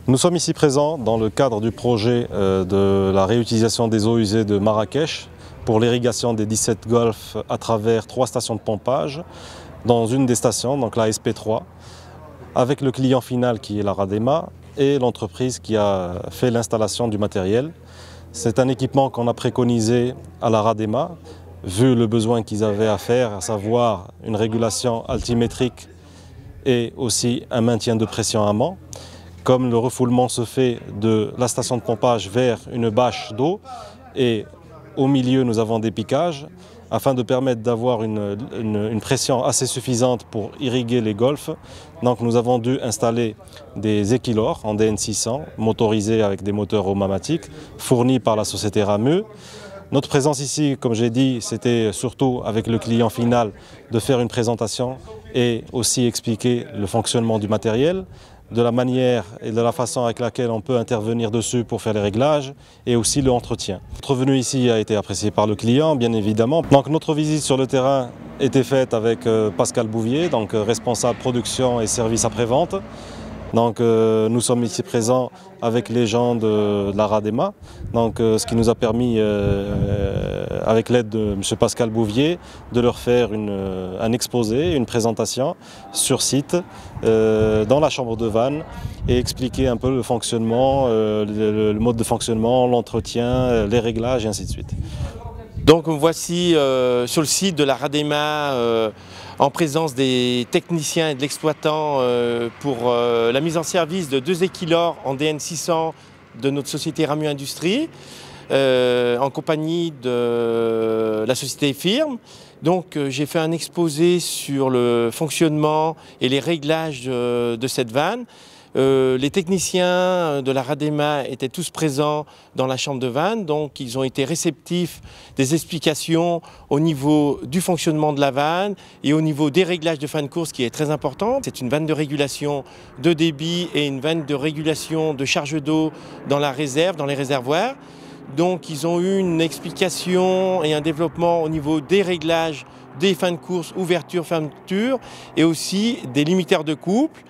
Nous sommes ici présents dans le cadre du projet de la réutilisation des eaux usées de Marrakech pour l'irrigation des 17 golfs à travers 3 stations de pompage, dans une des stations, donc la SP3, avec le client final qui est la Radema et l'entreprise qui a fait l'installation du matériel. C'est un équipement qu'on a préconisé à la Radema, vu le besoin qu'ils avaient à faire, à savoir une régulation altimétrique et aussi un maintien de pression amont. Comme le refoulement se fait de la station de pompage vers une bâche d'eau et au milieu nous avons des piquages afin de permettre d'avoir une pression assez suffisante pour irriguer les golfs. Donc nous avons dû installer des équilors en DN600 motorisés avec des moteurs Omamatic fournis par la société Ramu. Notre présence ici, comme j'ai dit, c'était surtout avec le client final de faire une présentation et aussi expliquer le fonctionnement du matériel, de la manière et de la façon avec laquelle on peut intervenir dessus pour faire les réglages et aussi l'entretien. Notre venue ici a été appréciée par le client, bien évidemment. Donc notre visite sur le terrain était faite avec Pascal Bouvier, donc responsable production et service après-vente. Donc nous sommes ici présents avec les gens de la Radema, donc, ce qui nous a permis, avec l'aide de M. Pascal Bouvier, de leur faire un exposé, une présentation sur site, dans la chambre de vanne, et expliquer un peu le fonctionnement, le mode de fonctionnement, l'entretien, les réglages et ainsi de suite. Donc voici sur le site de la Radema en présence des techniciens et de l'exploitant pour la mise en service de 2 équilors en DN600 de notre société Ramu Industrie en compagnie de la société Firme. Donc j'ai fait un exposé sur le fonctionnement et les réglages de cette vanne. Les techniciens de la Radema étaient tous présents dans la chambre de vanne, donc ils ont été réceptifs des explications au niveau du fonctionnement de la vanne et au niveau des réglages de fin de course qui est très important. C'est une vanne de régulation de débit et une vanne de régulation de charge d'eau dans la réserve, dans les réservoirs. Donc ils ont eu une explication et un développement au niveau des réglages des fins de course, ouverture, fermeture et aussi des limiteurs de couple.